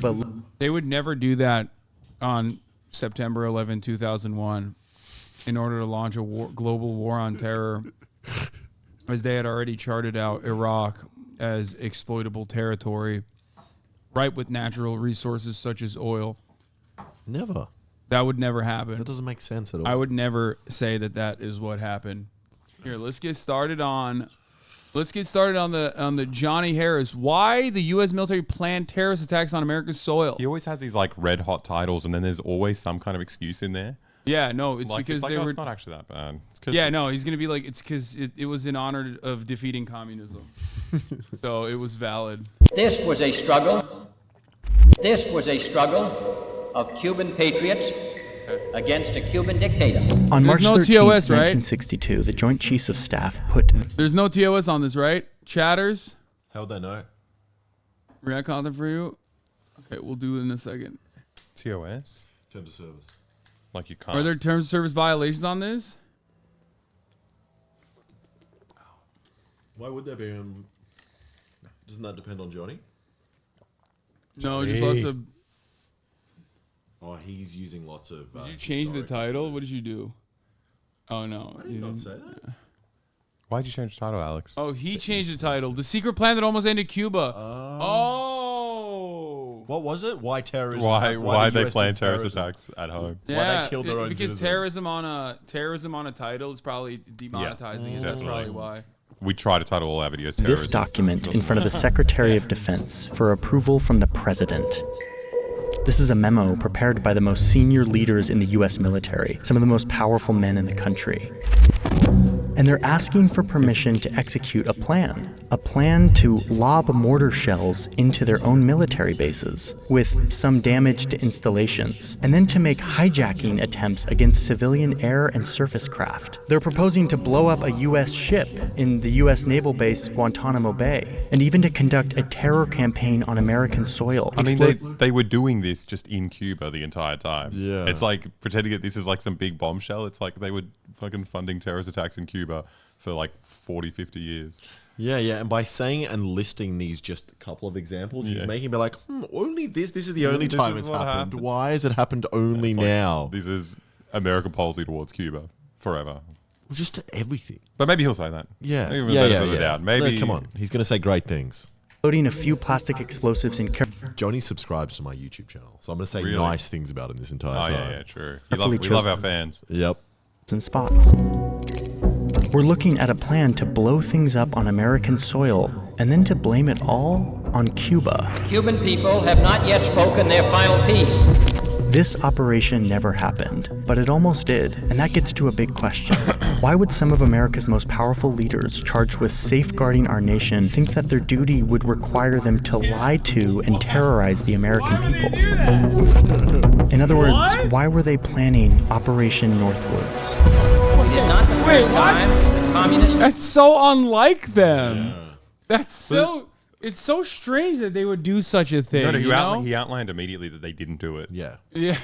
But they would never do that on September 11, 2001 in order to launch a global war on terror, as they had already charted out Iraq as exploitable territory, ripe with natural resources such as oil. Never. That would never happen. That doesn't make sense at all. I would never say that that is what happened. Here, let's get started on the Johhny Harris. Why the U.S. military planned terrorist attacks on American soil. He always has these like red hot titles, and then there's always some kind of excuse in there. Yeah, no, it's Like, because it's like, they oh, were. it's not actually that bad. It's 'cause Yeah, no, he's gonna be like, it's because it was in honor of defeating communism, so it was valid. This was a struggle. This was a struggle of Cuban patriots against a Cuban dictator. on March no 13th, TOS, right? 1962, the Joint Chiefs of Staff put... There's no TOS on this, right? Chatters, How'd they know? react content for you. Okay, we'll do it in a second. TOS? Terms of service. Like you can't. Are there terms of service violations on this? Why would there be? Doesn't that depend on Johhny? No, just lots of. Oh, he's using lots of. Did you change the title? What did you do? Oh no, I did not say that. Why'd you change the title, Alex? Oh, he changed the title. The secret plan that almost ended Cuba. Oh. What was it? Why terrorism? Why the they US plan did terrorist terrorism? attacks at home? Yeah, they killed their own because citizens. terrorism on a title is probably demonetizing it. That's probably definitely. why. We try to title all our videos terrorism. This document in front of the Secretary of Defense for approval from the President. This is a memo prepared by the most senior leaders in the U.S. military, some of the most powerful men in the country. And they're asking for permission to execute a plan to lob mortar shells into their own military bases with some damage to installations, and then to make hijacking attempts against civilian air and surface craft. They're proposing to blow up a U.S. ship in the U.S. naval base Guantanamo Bay, and even to conduct a terror campaign on American soil. I mean, they were doing this just in Cuba the entire time. Yeah. It's like pretending that this is like some big bombshell. It's like they were fucking funding terrorist attacks in Cuba for like 40, 50 years. Yeah, and by saying and listing these just a couple of examples, he's making me like, only this is the only time it's happened. Why has it happened only now? This is American policy towards Cuba forever. Just everything. But maybe he'll say that. Yeah. Maybe we'll benefit of the doubt. Maybe. Come on, he's going to say great things. Loading a few plastic explosives in Johhny subscribes to my YouTube channel, so I'm going to say Really? nice things about him this entire Oh, time. yeah, true. Carefully We love our chosen. fans. Yep. and spots. We're looking at a plan to blow things up on American soil and then to blame it all on Cuba. Cuban people have not yet spoken their final piece. This operation never happened, but it almost did, and that gets to a big question. Why would some of America's most powerful leaders charged with safeguarding our nation think that their duty would require them to lie to and terrorize the American people? In other words, why were they planning Operation Northwoods? It is not the first time the communists... That's so unlike them. That's so... It's so strange that they would do such a thing. He outlined immediately that they didn't do it. Yeah.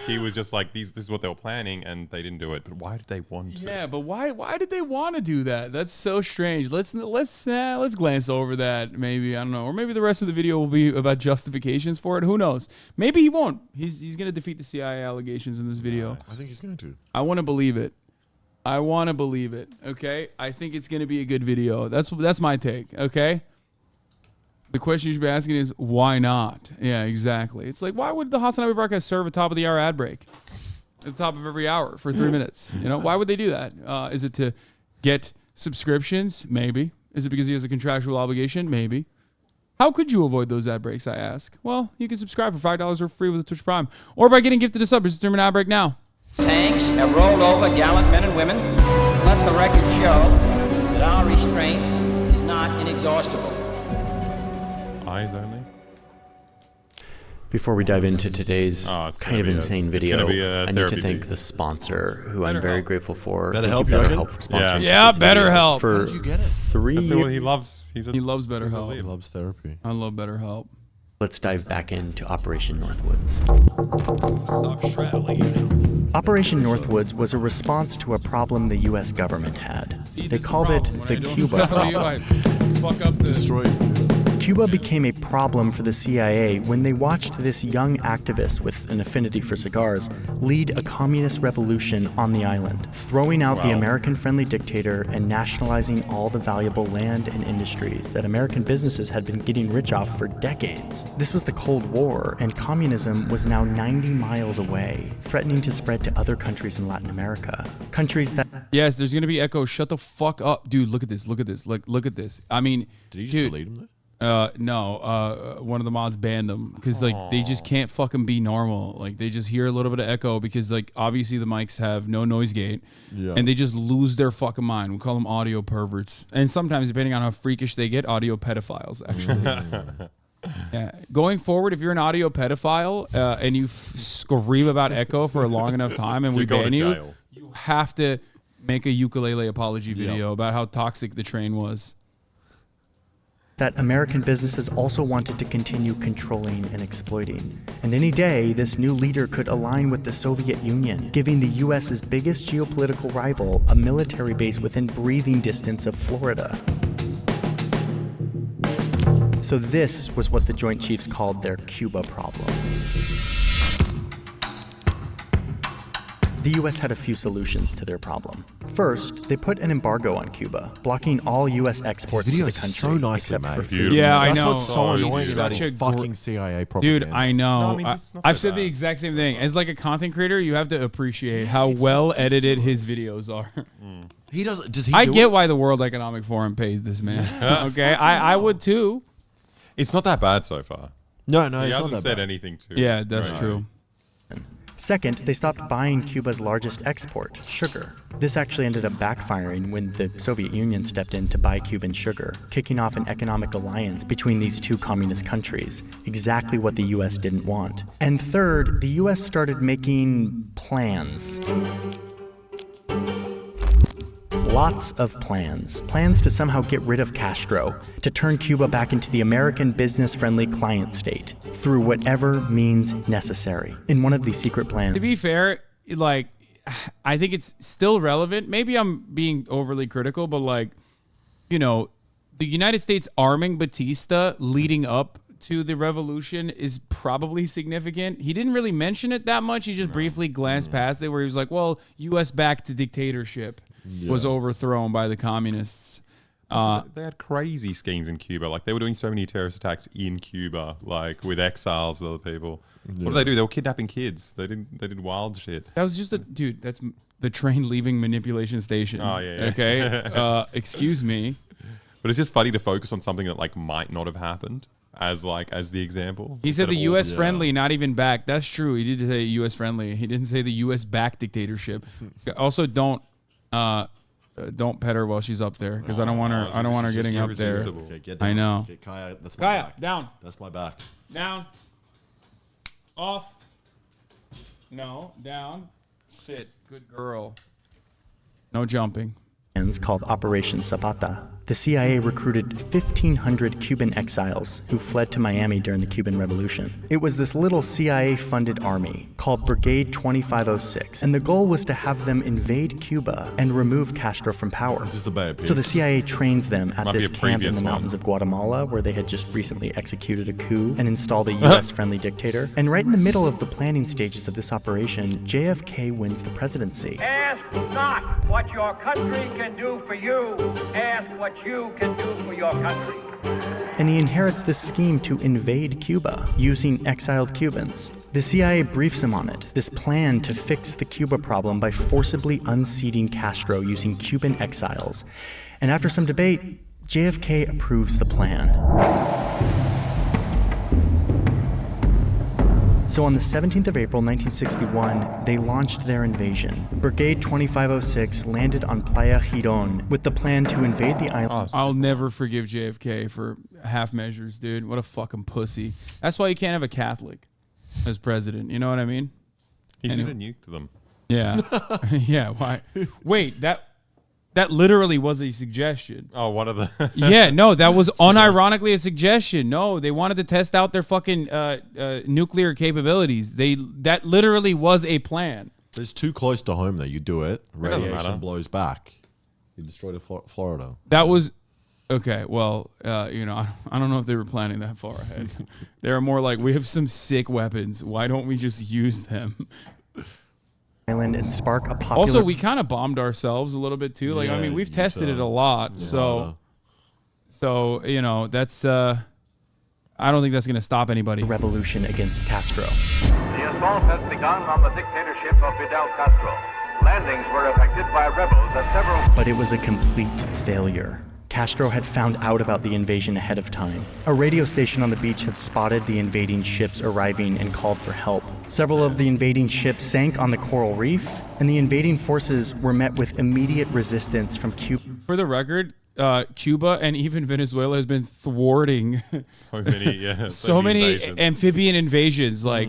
He was just like, this is what they were planning, and they didn't do it. But why did they want to? Yeah, but why did they want to do that? That's so strange. Let's glance over that. Maybe, I don't know, or maybe the rest of the video will be about justifications for it. Who knows? Maybe he won't. He's gonna defeat the CIA allegations in this video. I think he's going to. I want to believe it. Okay, I think it's gonna be a good video. That's my take. Okay. The question you should be asking is, why not? Yeah, exactly. It's like, why would the HasanAbi broadcast serve a top-of-the-hour ad break at the top of every hour for 3 minutes? You know, why would they do that? Is it to get subscriptions? Maybe. Is it because he has a contractual obligation? Maybe. How could you avoid those ad breaks, I ask? Well, you can subscribe for $5 or free with a Twitch Prime, or by getting gifted a sub. Just determine ad break now. Tanks have rolled over gallant men and women. Let the record show that our restraint is not inexhaustible. Eyes only? Before we dive into today's it's kind of gonna be insane it's video, gonna be a I need to therapy thank video. the sponsor, who I'm very grateful for. BetterHelp, Thank you, you reckon? BetterHelp, for sponsoring Yeah, this video. BetterHelp. For How did you get it? 3 That's years. what he loves. He loves BetterHelp. He loves therapy. I love BetterHelp. Let's dive back into Operation Northwoods. Stop shredding. Operation Northwoods was a response to a problem the U.S. government had. They called it the Cuba problem. Fuck up the... Destroyed. Cuba became a problem for the CIA when they watched this young activist with an affinity for cigars lead a communist revolution on the island, throwing out the American-friendly dictator and nationalizing all the valuable land and industries that American businesses had been getting rich off for decades. This was the Cold War, and communism was now 90 miles away, threatening to spread to other countries in Latin America. Countries that... Yes, there's going to be echo. Shut the fuck up. Dude, look at this. Look at this. Look at this. I mean... Did he just delete him there? No, one of the mods banned them because like they just can't fucking be normal. Like they just hear a little bit of echo because like obviously the mics have no noise gate, and they just lose their fucking mind. We call them audio perverts, and sometimes depending on how freakish they get, audio pedophiles actually. Yeah. Going forward, if you're an audio pedophile and you scream about echo for a long enough time and we ban you, you have to make a ukulele apology video about how toxic the train was. That American businesses also wanted to continue controlling and exploiting. And any day, this new leader could align with the Soviet Union, giving the US's biggest geopolitical rival a military base within breathing distance of Florida. So this was what the Joint Chiefs called their Cuba problem. The US had a few solutions to their problem. First, they put an embargo on Cuba, blocking all US exports to the country. So nicely except for made. food. Yeah, I know. That's what's so annoying about such his a fucking CIA propaganda. Dude, I know. No, I mean, it's not I've so said the bad. exact same thing. As like a content creator, you have to appreciate how well edited his videos are. He doesn't. Does he? I do get it? why the World Economic Forum pays this man. Okay, I would too. It's not that bad so far. No, He it's not hasn't that said bad. anything to. Yeah, that's true. Second, they stopped buying Cuba's largest export, sugar. This actually ended up backfiring when the Soviet Union stepped in to buy Cuban sugar, kicking off an economic alliance between these two communist countries, exactly what the US didn't want. And third, the US started making plans. Lots of plans. Plans to somehow get rid of Castro, to turn Cuba back into the American business-friendly client state, through whatever means necessary. In one of these secret plans... To be fair, like, I think it's still relevant. Maybe I'm being overly critical, but like, you know, the United States arming Batista leading up to the revolution is probably significant. He didn't really mention it that much. He just briefly glanced past it where he was like, well, US-backed dictatorship was overthrown by the communists. They had crazy schemes in Cuba. Like they were doing so many terrorist attacks in Cuba, like with exiles and other people. What did they do? They were kidnapping kids. They did wild shit. That was just a dude. That's the train leaving manipulation station. Oh, yeah. Okay. Excuse me. But it's just funny to focus on something that like might not have happened as the example. He said Instead the of all U.S. friendly, not even back. That's true. He did say U.S. friendly. He didn't say the U.S. backed dictatorship. Also, don't pet her while she's up there because I don't want her. I don't want her it's just getting up there. irresistible. Okay, get I down. know. Okay, Kaya, that's my Kaya, back. down, That's my back. down, off. No, down, sit. Good girl. No jumping. called Operation Zapata. The CIA recruited 1,500 Cuban exiles who fled to Miami during the Cuban Revolution. It was this little CIA-funded army called Brigade 2506, and the goal was to have them invade Cuba and remove Castro from power. This is the Bay of So the Pigs. CIA trains them at Might be this a camp in previous the one. mountains of Guatemala, where they had just recently executed a coup and installed a US-friendly dictator. And right in the middle of the planning stages of this operation, JFK wins the presidency. Ask not what your country can do for you. Ask what you can do for your country. And he inherits this scheme to invade Cuba using exiled Cubans. The CIA briefs him on it, this plan to fix the Cuba problem by forcibly unseating Castro using Cuban exiles. And after some debate, JFK approves the plan. So on the 17th of April, 1961, they launched their invasion. Brigade 2506 landed on Playa Girón with the plan to invade the island. I'll never forgive JFK for half measures, dude. What a fucking pussy. That's why you can't have a Catholic as president. You know what I mean? He should Anyway. have nuked them. Yeah. Yeah. Why? Wait, that literally was a suggestion. Oh, one of the. Yeah, no, that was unironically a suggestion. No, they wanted to test out their fucking nuclear capabilities. That literally was a plan. It's too close to home, though. You do it, doesn't radiation matter. blows back. You destroyed Florida. That was Okay, well, you know, I don't know if they were planning that far ahead. They were more like, we have some sick weapons. Why don't we just use them? Island and spark a popular. Also, we kind of bombed ourselves a little bit too. Like, I mean, we've tested it a lot. So you know, that's. I don't think that's going to stop anybody. Revolution against Castro. The assault has begun on the dictatorship of Fidel Castro. Landings were effected by rebels at several. But it was a complete failure. Castro had found out about the invasion ahead of time. A radio station on the beach had spotted the invading ships arriving and called for help. Several of the invading ships sank on the coral reef, and the invading forces were met with immediate resistance from Cuba. For the record, Cuba and even Venezuela has been thwarting so many amphibian invasions. Like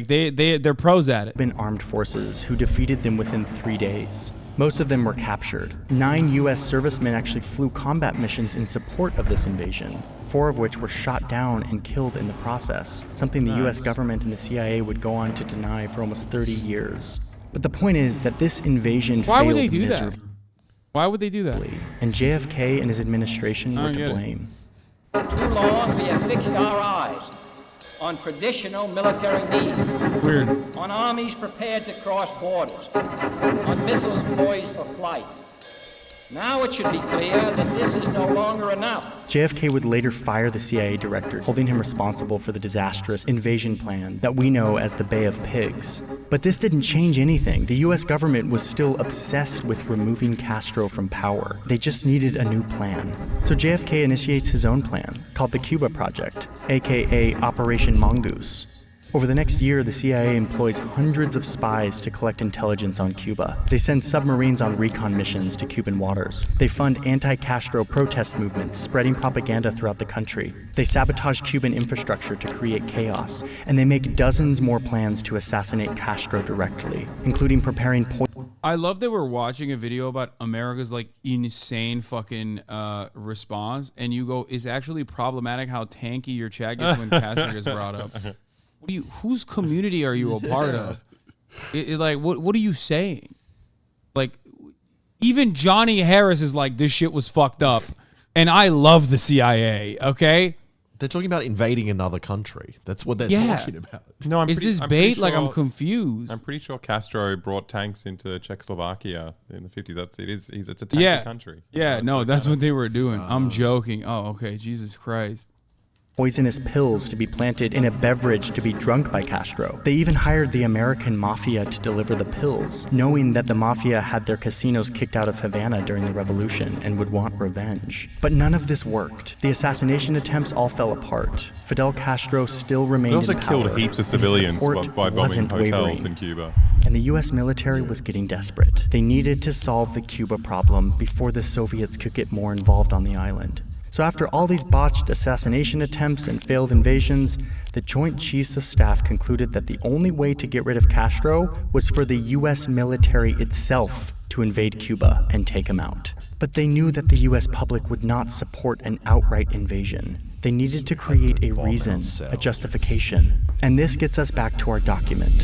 they're pros at it. Been armed forces who defeated them within 3 days. Most of them were captured. 9 U.S. servicemen actually flew combat missions in support of this invasion, 4 of which were shot down and killed in the process, something the U.S. government and the CIA would go on to deny for almost 30 years. But the point is that this invasion Why failed would they do that? miserably. Why would they do that? And JFK and his administration were to blame. For too long, we have fixed our eyes on traditional military needs, Weird. on armies prepared to cross borders, on missiles poised for flight. Now it should be clear that this is no longer enough. JFK would later fire the CIA director, holding him responsible for the disastrous invasion plan that we know as the Bay of Pigs. But this didn't change anything. The US government was still obsessed with removing Castro from power. They just needed a new plan. So JFK initiates his own plan, called the Cuba Project, aka Operation Mongoose. Over the next year, the CIA employs hundreds of spies to collect intelligence on Cuba. They send submarines on recon missions to Cuban waters. They fund anti-Castro protest movements, spreading propaganda throughout the country. They sabotage Cuban infrastructure to create chaos. And they make dozens more plans to assassinate Castro directly, including preparing I love that we're watching a video about America's like insane fucking response, and you go, it's actually problematic how tanky your chat gets when Castro gets brought up. Whose community are you a part of? Like, what are you saying? Like, even Johnny Harris is like, this shit was fucked up, and I love the CIA. Okay, they're talking about invading another country. That's what they're talking about. No, is this bait? Like, I'm confused. I'm pretty sure Castro brought tanks into Czechoslovakia in the 50s. It's a tanky country. Yeah, no, that's what they were doing. I'm joking. Oh, okay, Jesus Christ. Poisonous pills to be planted in a beverage to be drunk by Castro. They even hired the American mafia to deliver the pills, knowing that the mafia had their casinos kicked out of Havana during the revolution and would want revenge. But none of this worked. The assassination attempts all fell apart. Fidel Castro still remained in power. They also killed heaps of civilians by bombing hotels in Cuba. And the US military was getting desperate. They needed to solve the Cuba problem before the Soviets could get more involved on the island. So after all these botched assassination attempts and failed invasions, the Joint Chiefs of Staff concluded that the only way to get rid of Castro was for the US military itself to invade Cuba and take him out. But they knew that the US public would not support an outright invasion. They needed to create a reason, a justification. And this gets us back to our document.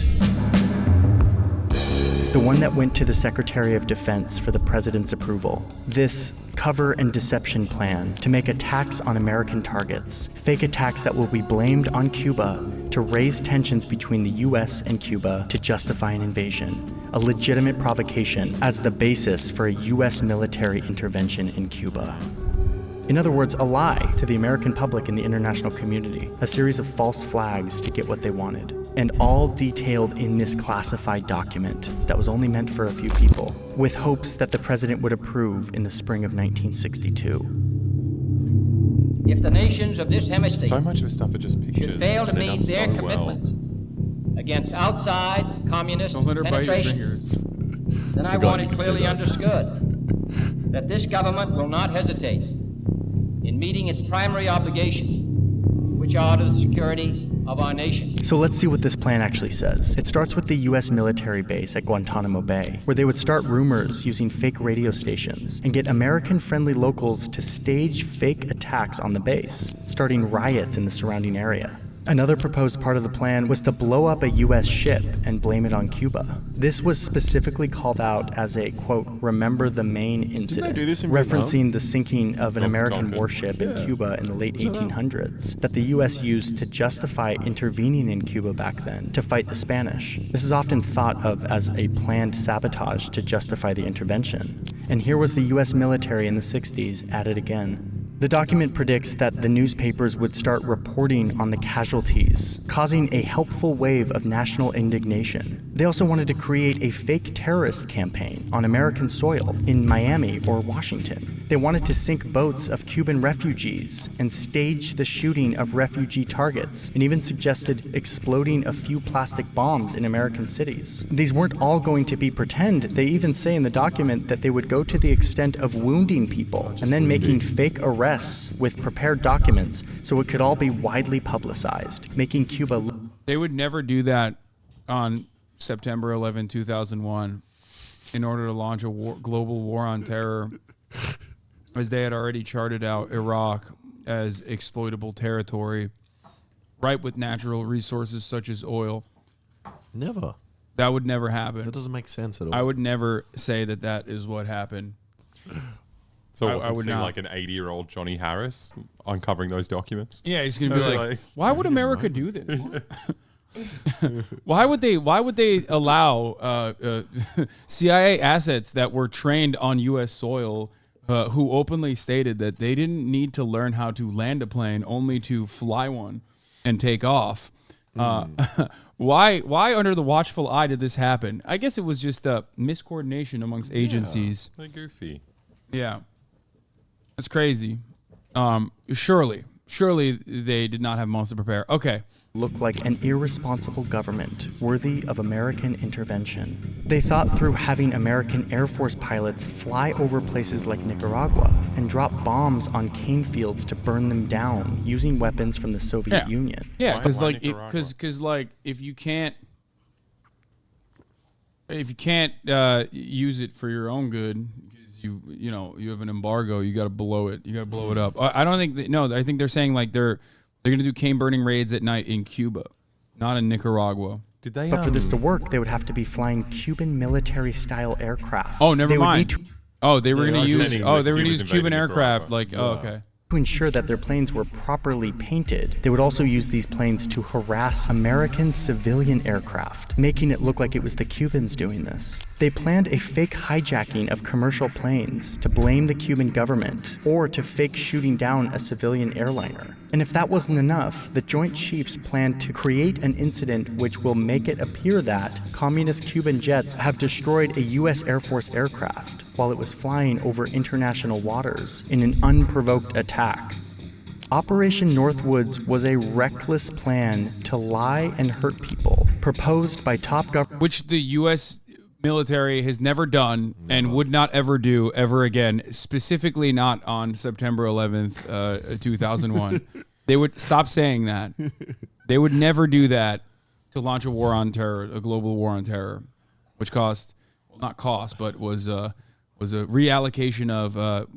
The one that went to the Secretary of Defense for the President's approval. This cover and deception plan to make attacks on American targets, fake attacks that will be blamed on Cuba to raise tensions between the US and Cuba to justify an invasion, a legitimate provocation as the basis for a US military intervention in Cuba. In other words, a lie to the American public and the international community, a series of false flags to get what they wanted, and all detailed in this classified document that was only meant for a few people, with hopes that the president would approve in the spring of 1962. If the nations of this hemisphere So much of the stuff are just pictures. should fail to They're meet done their so commitments against outside communist Don't let her bite your penetration, fingers. then I want it clearly understood that this government will not hesitate in meeting its primary obligations, which are to the security of our nation. So let's see what this plan actually says. It starts with the US military base at Guantanamo Bay, where they would start rumors using fake radio stations and get American-friendly locals to stage fake attacks on the base, starting riots in the surrounding area. Another proposed part of the plan was to blow up a U.S. ship and blame it on Cuba. This was specifically called out as a, quote, remember the Maine incident, do this in referencing Vietnam? the sinking of an American Tonkin. warship in Cuba in the late 1800s that the U.S. used to justify intervening in Cuba back then to fight the Spanish. This is often thought of as a planned sabotage to justify the intervention. And here was the U.S. military in the 60s at it again. The document predicts that the newspapers would start reporting on the casualties, causing a helpful wave of national indignation. They also wanted to create a fake terrorist campaign on American soil in Miami or Washington. They wanted to sink boats of Cuban refugees and stage the shooting of refugee targets, and even suggested exploding a few plastic bombs in American cities. These weren't all going to be pretend. They even say in the document that they would go to the extent of wounding people and then making fake arrests with prepared documents so it could all be widely publicized, making Cuba They would never do that on September 11, 2001 in order to launch a global war on terror, as they had already charted out Iraq as exploitable territory, ripe with natural resources such as oil. Never. That would never happen. That doesn't make sense at all. I would never say that that is what happened. So I I would would seem not. like an 80-year-old Johhny Harris uncovering those documents. Yeah, he's gonna be I'd be like, like, "Why would America do this? Why would they allow CIA assets that were trained on U.S. soil, who openly stated that they didn't need to learn how to land a plane, only to fly one and take off? Why under the watchful eye did this happen? I guess it was just miscoordination amongst agencies. They're goofy. Yeah, that's crazy. Surely they did not have months to prepare. Okay. look like an irresponsible government worthy of American intervention. They thought through having American Air Force pilots fly over places like Nicaragua and drop bombs on cane fields to burn them down using weapons from the Soviet Union. Yeah, Why- because why like, Nicaragua? because like, if you can't use it for your own good, because you know you have an embargo, you got to blow it. You got to blow it up. I don't think I think they're saying like they're gonna do cane burning raids at night in Cuba, not in Nicaragua. Did they? But for this to work, they would have to be flying Cuban military-style aircraft. Oh, never They would mind. need Oh, they were They gonna are use. intending Oh, that they were gonna use Cuba's Cuban invading aircraft. Nicaragua. Like, oh, okay. To ensure that their planes were properly painted, they would also use these planes to harass American civilian aircraft, making it look like it was the Cubans doing this. They planned a fake hijacking of commercial planes to blame the Cuban government, or to fake shooting down a civilian airliner. And if that wasn't enough, the Joint Chiefs planned to create an incident which will make it appear that communist Cuban jets have destroyed a U.S. Air Force aircraft while it was flying over international waters in an unprovoked attack. Operation Northwoods was a reckless plan to lie and hurt people, proposed by top government. Which the U.S. military has never done and would not ever do ever again, specifically not on September 11th, 2001. They would stop saying that. They would never do that to launch a war on terror, a global war on terror, which cost, well, not cost, but was a reallocation of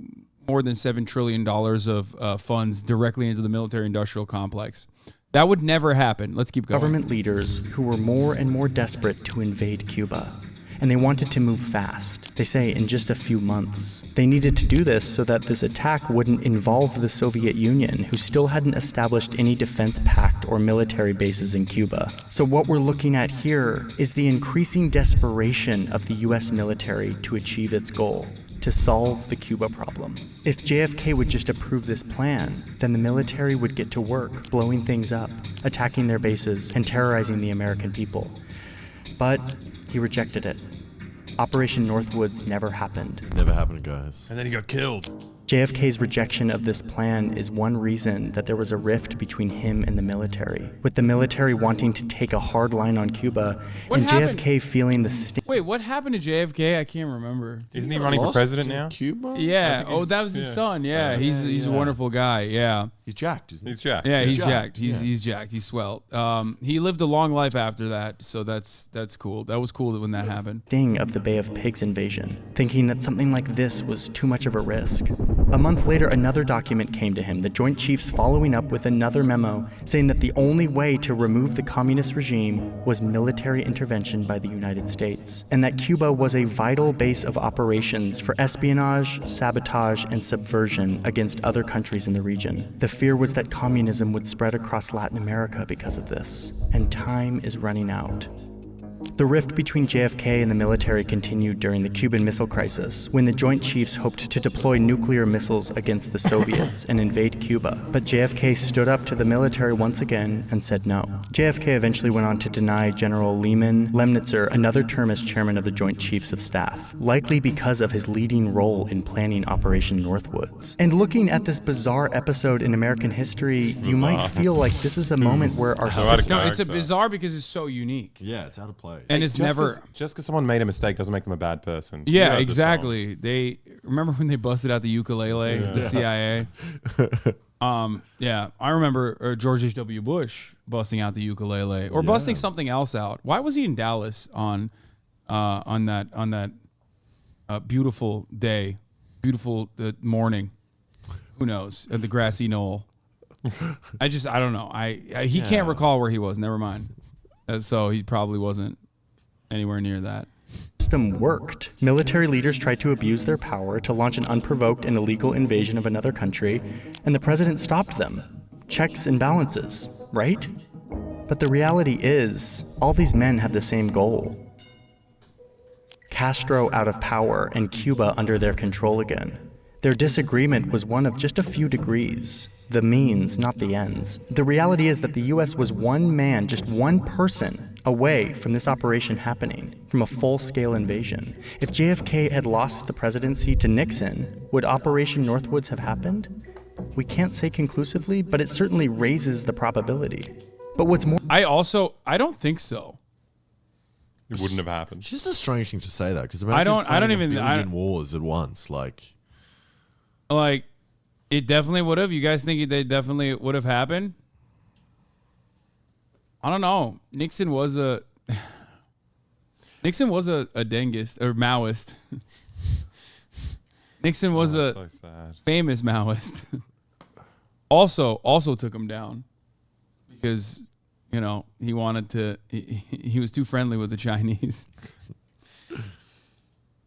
more than $7 trillion of funds directly into the military-industrial complex. That would never happen. Let's keep going. Government leaders who were more and more desperate to invade Cuba. And they wanted to move fast, they say in just a few months. They needed to do this so that this attack wouldn't involve the Soviet Union, who still hadn't established any defense pact or military bases in Cuba. So what we're looking at here is the increasing desperation of the US military to achieve its goal, to solve the Cuba problem. If JFK would just approve this plan, then the military would get to work, blowing things up, attacking their bases, and terrorizing the American people. But he rejected it. Operation Northwoods never happened. Never happened, guys. And then he got killed. JFK's rejection of this plan is one reason that there was a rift between him and the military, with the military wanting to take a hard line on Cuba, What and happened? JFK feeling the sting. Wait, what happened to JFK? I can't remember. Isn't he running for Lost president to now? Cuba? Yeah. Oh, that was his son. Yeah, he's a wonderful guy. Yeah. He's jacked, isn't he? He's jacked. Yeah, he's jacked. jacked. He's jacked. He's swell. He lived a long life after that, so that's cool. That was cool when that happened. Of the Bay of Pigs invasion, thinking that something like this was too much of a risk. A month later, another document came to him, the Joint Chiefs following up with another memo saying that the only way to remove the communist regime was military intervention by the United States, and that Cuba was a vital base of operations for espionage, sabotage, and subversion against other countries in the region. The fear was that communism would spread across Latin America because of this, and time is running out. The rift between JFK and the military continued during the Cuban Missile Crisis, when the Joint Chiefs hoped to deploy nuclear missiles against the Soviets and invade Cuba. But JFK stood up to the military once again and said no. JFK eventually went on to deny General Lemnitzer another term as chairman of the Joint Chiefs of Staff, likely because of his leading role in planning Operation Northwoods. And looking at this bizarre episode in American history, you might feel like this is a moment where our system... No, it's a bizarre because it's so unique. Yeah, it's out of place. And it's never... Just because someone made a mistake doesn't make them a bad person. Yeah, exactly. They remember when they busted out the ukulele, the CIA? Yeah, I remember George H.W. Bush busting out the ukulele or busting something else out. Why was he in Dallas on that beautiful day, beautiful morning? Who knows? At the grassy knoll. I don't know. He can't recall where he was. Never mind. So he probably wasn't anywhere near that. System worked. Military leaders tried to abuse their power to launch an unprovoked and illegal invasion of another country, and the president stopped them. Checks and balances, right? But the reality is, all these men have the same goal. Castro out of power and Cuba under their control again. Their disagreement was one of just a few degrees. The means, not the ends. The reality is that the US was one man, just one person, away from this operation happening, from a full-scale invasion. If JFK had lost the presidency to Nixon, would Operation Northwoods have happened? We can't say conclusively, but it certainly raises the probability. But what's more... I don't think so. It wouldn't have happened. It's just a strange thing to say that because I don't even a billion wars at once. Like it definitely would have. You guys think they definitely would have happened? I don't know. Nixon was a dengist or Maoist. Nixon was so sad. Famous Maoist. also took him down because he wanted to. He was too friendly with the Chinese.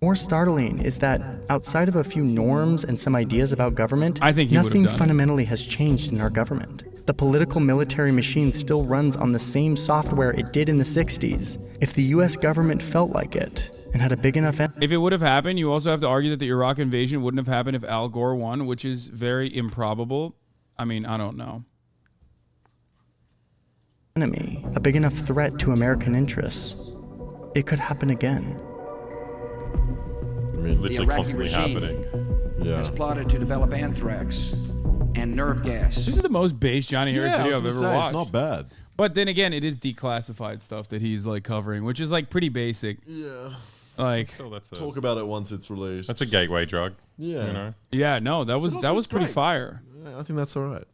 More startling is that outside of a few norms and some ideas about government, I think nothing fundamentally has changed in our government. The political military machine still runs on the same software it did in the 60s. If the US government felt like it and had a big enough... If it would have happened, you also have to argue that the Iraq invasion wouldn't have happened if Al Gore won, which is very improbable. I mean, I don't know. Enemy, a big enough threat to American interests. It could happen again. I mean, literally constantly happening. Has plotted to develop anthrax and nerve gas. This is the most base Johhny Harris video I've ever watched. It's not bad. But then again, it is declassified stuff that he's covering, which is pretty basic. Yeah. Talk about it once it's released. That's a gateway drug. Yeah. Yeah, no, that was pretty fire. Yeah, I think that's all right.